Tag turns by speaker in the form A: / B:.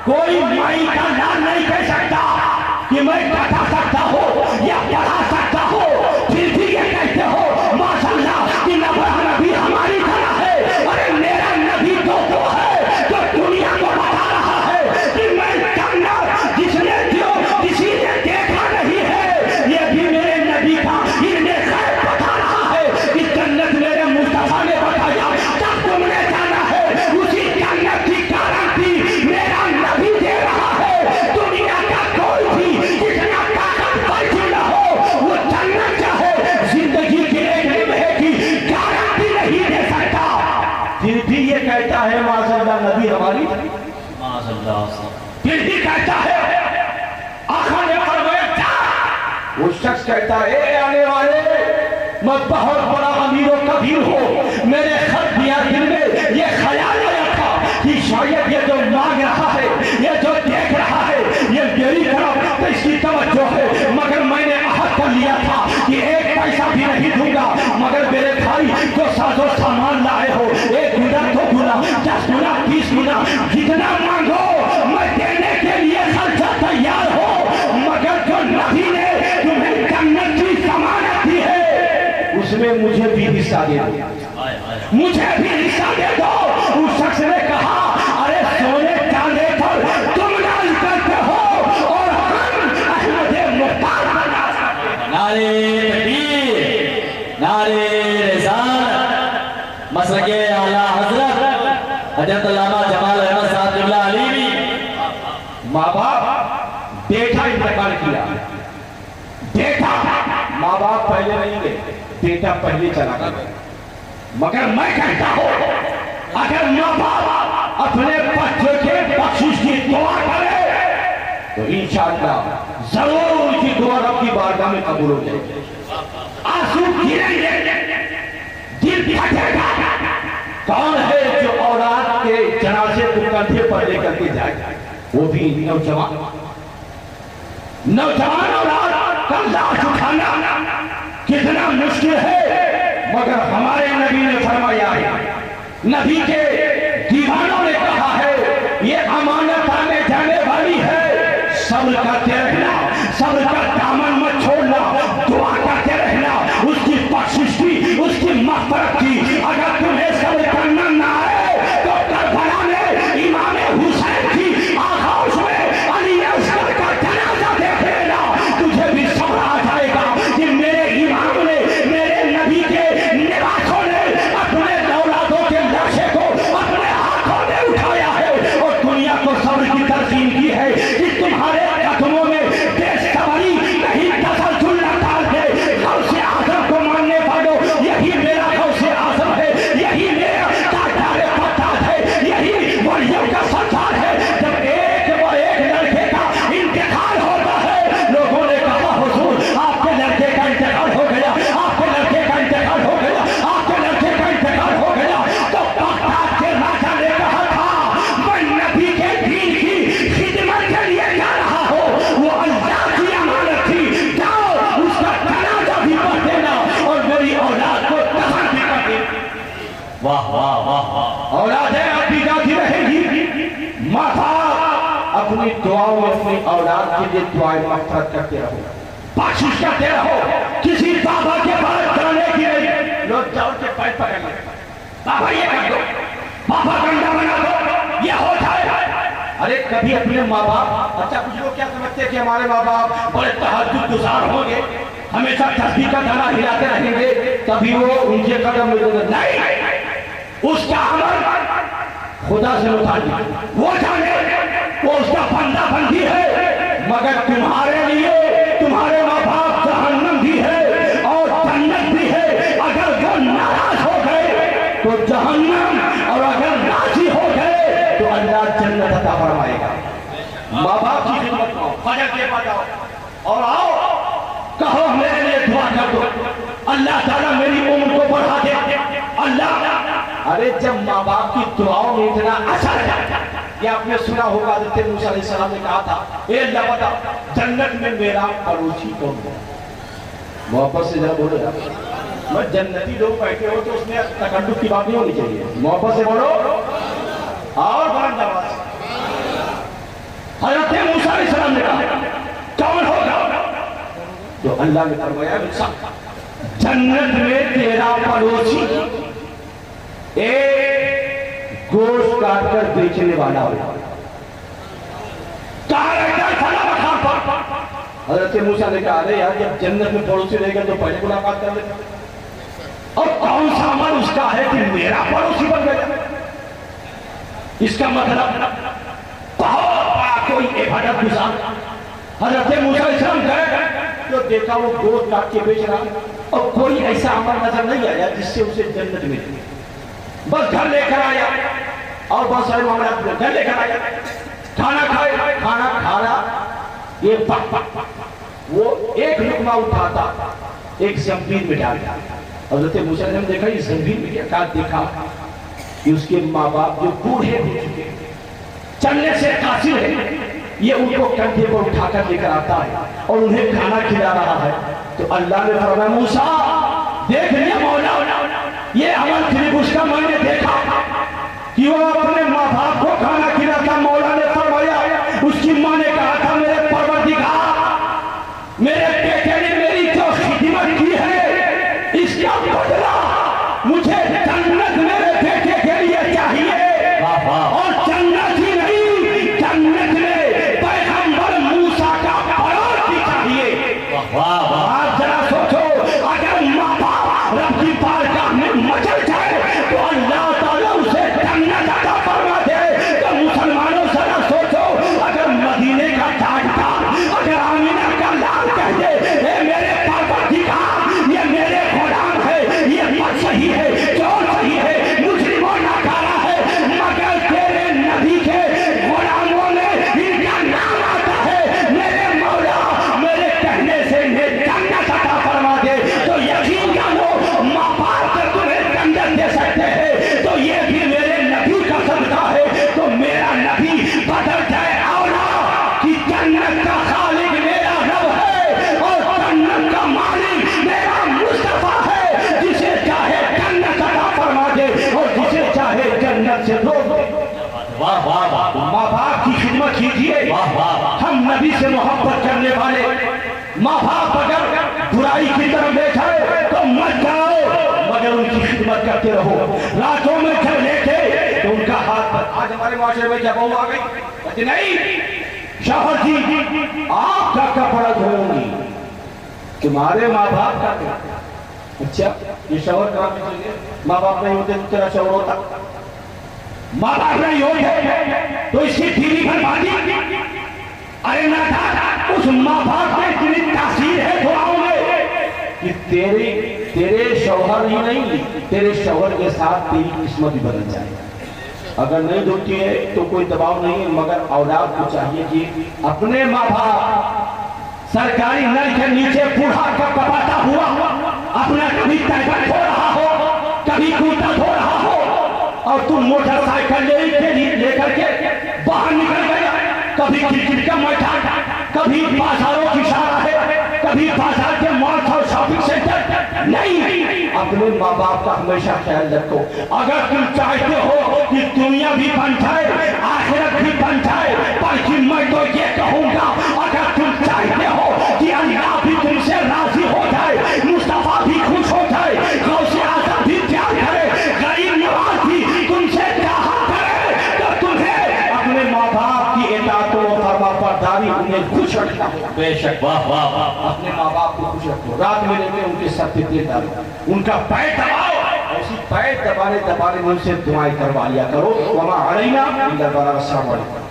A: کوئی مائی کا نام نہیں کہہ سکتا کہ میں بتا سکتا ہوں یا پڑھا سکتا ہوں، پھر بھی یہ کہتے ہو ماشاء اللہ کہ نبی ہماری طرح ہے۔ ارے میرا نبی تو وہ ہے جو دنیا کو بتا رہا ہے کہ میں جنت جس نے کسی نے دیکھا نہیں ہے، یہ بھی میرے نبی کا علم غیب بتا رہا ہے کہ جنت میرے مصطفیٰ نے بتایا، جب تم نے جانا ہے اسی جنت کی گارنٹی میرا نبی دے رہا ہے۔ دنیا کا کوئی بھی جتنا طاقت ورزی نہ ہو وہ جنت چاہے زندگی کے ایک لمحے کی گارنٹی نہیں دے سکتا، پھر بھی یہ کہتا ہے معاذ اللہ نبی ہماری، معاذ اللہ پھر بھی کہتا ہے آقا نے فرمایا جا۔ وہ شخص کہتا ہے اے آنے والے میں بہت بڑا امیر و کبیر ہوں، میرے خط دیا دل میں یہ خیال آیا تھا کہ شاید یہ جو مانگ رہا ہے، یہ جو دیکھ رہا ہے، یہ میری طرف اس کی توجہ ہے، مگر میں نے عہد کر لیا تھا کہ ایک پیسہ بھی نہیں دوں گا، مگر میرے بھائی جو ساز و سامان لائے ہو 1 گنا 2 گنا 10 گنا 20 گنا جتنا مانگو میں دینے کے لیے خرچہ تیار ہو، مگر جو نبی نے تمہیں جنت کی ضمانت دی ہے اس میں مجھے بھی حصہ دے دو، مجھے بھی حصہ دے دو۔ اس شخص نے کہا ارے سونے چاندے پر تم ناز کرتے ہو اور ہم احمد مختار بنا سکتے ہیں۔
B: نعرہ تکبیر، نعرہ رسالت، مسلک اعلیٰ حضرت حضرت علامہ جمال احمد صاحب قبلہ علیوی۔
A: ماں باپ بیٹا انتقال کیا، بیٹا ماں باپ پہلے نہیں گئے، بیٹا پہلے چلا گیا، مگر میں کہتا ہوں اگر ماں باپ اپنے بچے کے بخشش کی دعا کرے تو انشاءاللہ ضرور ان کی دعا رب کی بارگاہ میں قبول ہو جائے گی۔ آنسو گریں گے، دل پھٹے گا۔ کون ہے جو اولاد کے جنازے کو کندھے پر لے کر کے جائے، وہ بھی نوجوان اولاد کا لاش اٹھانا کتنا مشکل ہے، مگر ہمارے نبی نے فرمایا ہے، نبی کے دیوانوں نے کہا ہے یہ امانت آنے جانے والی ہے، صبر کرتے رہنا، صبر کا دامن مت چھوڑنا، دعا کرتے رہنا اس کی بخشش کی، اس کی مغفرت کی۔ اگر تمہیں صبر کرنا نہ آئے تو کربلا میں امام حسین کی آغوش میں علی اصغر کا جنازہ دیکھ لینا، تجھے بھی صبر آ جائے گا کہ میرے امام نے، میرے نبی کے نواسوں نے اپنے اولادوں کے لاشے کو اپنے ہاتھوں میں اٹھایا ہے اور دنیا کو صبر کی تلقین کی ہے کہ تمہارے قدموں میں بے صبری نہیں تسلسل نہ ڈال دے۔ غوث اعظم کو ماننے والوں یہی میرا غوث اعظم ہے، یہی میرا تاجدار فتاح ہے، یہی ولیوں کا سردار ہے۔ جب ایک لڑکے کا انتقال ہوتا ہے لوگوں نے کہا حضور آپ کے لڑکے کا انتقال ہو گیا، آپ کے لڑکے کا انتقال ہو گیا، آپ کے لڑکے کا انتقال ہو گیا، تو بغداد کے راجا نے کہا تھا میں نبی کے دین کی خدمت کے لیے جا رہا ہوں، وہ اللہ کی امانت تھی، جاؤ اس کا جنازہ بھی پڑھ دینا اور میری اولاد کو دفن بھی کر دینا۔
B: واہ واہ واہ واہ،
A: اولادیں اب بھی جاتی رہیں گی، ماں باپ اپنی دعاؤں میں اپنی اولاد کے لیے دعائیں مغفرت کرتے رہو، بخشش کرتے رہو، کسی بابا کے پاس جانے کی نہیں، لوگ جاؤ کے پیر پکڑ لیں، بابا یہ کر دو، بابا گنڈا بنا دو، یہ ہو جائے۔ ارے کبھی اپنے ماں باپ، اچھا کچھ لوگ کیا سمجھتے کہ ہمارے ماں باپ بڑے تہجد گزار ہوں گے، ہمیشہ تسبیح کا دانہ ہلاتے رہیں گے تبھی وہ ان کے قدم میں نہیں، اس کا عمل خدا سے متعلق، وہ جانے وہ اس کا بندہ بندی ہے، مگر تمہارے لیے تمہارے ماں باپ جہنم بھی ہے اور جنت بھی ہے۔ اگر وہ ناراض ہو گئے تو جہنم، اور اگر راضی ہو گئے تو اللہ جنت عطا فرمائے گا۔ ماں باپ کی خدمت کرو، فجر کے بعد آؤ اور آؤ کہو میرے لیے دعا کر دو، اللہ تعالیٰ میری عمر کو بڑھا دے، اللہ۔ ارے جب ماں باپ کی دعاؤں میں اتنا اثر ہے، یہ آپ نے سنا ہوگا حضرت موسیٰ علیہ السلام نے کہا تھا اے اللہ بتا جنت میں میرا پڑوسی کون ہے؟ محبت سے جب بولو، میں جنتی لوگ بیٹھے ہو تو اس میں تکلف کی بات نہیں ہونی چاہیے، محبت سے بولو اور بلند آواز سے۔ حضرت موسیٰ علیہ السلام نے کہا کون ہوگا؟ تو اللہ نے فرمایا موسیٰ جنت میں تیرا پڑوسی ایک گوشت کاٹ کر بیچنے والا ہوگا. کہاں رہتا ہے فلاں مقام پر؟ حضرت موسیٰ نے کہا ارے یار جب جنت میں پڑوسی رہے گا تو پہلے ملاقات کر لیتے. اور کون سا عمل اس کا ہے کہ میرا پڑوسی بن گیا؟ اس کا مطلب بہت بڑا کوئی عبادت گزار. حضرت موسیٰ علیہ السلام گئے تو دیکھا وہ گوشت کاٹ کے بیچ رہا اور کوئی ایسا عمل نظر نہیں آیا جس سے اسے جنت ملی. بس گھر لے کر آیا اور بہت سارے معاملات گھر لے کر آیا. کھانا کھائے کھانا کھانا یہ وہ ایک لقمہ اٹھاتا ایک زنبیل میں ڈال دیا. حضرت موسیٰ نے دیکھا یہ زنبیل میں کیا کہا دیکھا کہ اس کے ماں باپ جو بوڑھے ہو چکے چلنے سے قاصر ہے یہ ان کو کندھے پر اٹھا کر لے کر آتا ہے اور انہیں کھانا کھلا رہا ہے. تو اللہ نے فرمایا موسیٰ دیکھ لیا مولا یہ عمل صرف اس کا میں نے دیکھا کہ وہ اپنے ماں باپ کو کھانا کھلاتا. مولا نے فرمایا اس کی ماں نے کہا تھا میرے پروردگار میرے بیٹے نے میری جو خدمت کی ہے اس کا بدلہ مجھے جنت میرے بیٹے کے لیے چاہیے. اور جنت ہی نہیں جنت میں پیغمبر موسیٰ کا پڑوس بھی چاہیے. آپ ذرا سوچو اگر ماں باپ رب کی بارگاہ میں مچل جائے تو اللہ تعالیٰ اسے جنت عطا فرما دے. تو مسلمانوں ذرا سوچو اگر مدینے کا تاجدار اگر آمینہ کا لال کہہ دے اے میرے پروردگار یہ میرے غلام ہے یہ بات صحیح ہے چور صحیح ہے مجرموں ناکارہ ہے مگر تیرے نبی کے غلاموں نے ان کا نام آتا ہے میرے مولا میرے کہنے سے انہیں جنت عطا فرما دے. تو یقین جانو ماں باپ کر تمہیں جنت دے سکتے ہیں تو یہ بھی میرے نبی کا صدقہ ہے. تو میرا نبی بدل جائے اولا کہ جنت کا خالق میرا رب ہے اور جنت کا مالک میرا مصطفیٰ ہے جسے چاہے جنت عطا فرما دے اور جسے چاہے جنت سے روک دے.
B: واہ واہ واہ
A: ماں باپ کی خدمت کیجیے. ہم نبی سے محبت کرنے والے ماں باپ اگر برائی کی طرف لے جائے تو مت جاؤ مگر ان کی خدمت کرتے رہو. راتوں میں جب لیٹے تو ان کا ہاتھ پر آج ہمارے معاشرے میں جب بہو آ گئی کہتے نہیں شوہر جی آپ کا کپڑا دھوؤں گی تمہارے ماں باپ کا کیا. اچھا یہ شوہر کہاں پہ چلے ماں باپ نہیں ہوتے تو تیرا شوہر ہوتا. ماں باپ نہیں ہوتے تو اس کی بیوی بربادی. ارے نہ تھا اس ماں باپ میں اتنی تاثیر ہے دعاؤں میں کہ تیرے شوہر ہی نہیں تیرے شوہر کے ساتھ تیری قسمت بھی بدل جائے. اگر نہیں دھوتی ہے تو کوئی دباؤ نہیں ہے مگر اولاد کو چاہیے کہ اپنے ماں باپ سرکاری نل کے نیچے بوڑھا کب کپاتا ہوا اپنا کبھی ٹائپر دھو رہا ہو کبھی کوٹا دھو رہا ہو اور تم موٹر سائیکل لے کر کے باہر نکل گیا. کبھی کرکٹ کا میدان کبھی بازاروں کی شاہ ہے کبھی بازار کے مال اور شاپنگ سینٹر نہیں. اپنے ماں باپ کا ہمیشہ خیال رکھو. اگر تم چاہتے ہو کہ دنیا بھی بن جائے آخرت بھی بن جائے بلکہ میں تو یہ کہوں گا اگر تم چاہتے ہو کہ اللہ بھی تم سے راضی ہو جائے مصطفیٰ بھی خوش ہو جائے غوث اعظم بھی پیار کرے غریب نواز بھی تم سے چاہت کرے تو تمہیں اپنے ماں باپ کی اطاعت و فرما برداری انہیں خوش رکھنا ہو.
B: بے شک واہ واہ واہ
A: اپنے ماں باپ کو خوش رکھو. رات میں لے ان کے سر پہ تیل ڈالو ان کا پیر دباؤ اسی پیر دبانے میں ان سے دعائیں کروا لیا کرو. وما علینا الا البلاغ. السلام علیکم.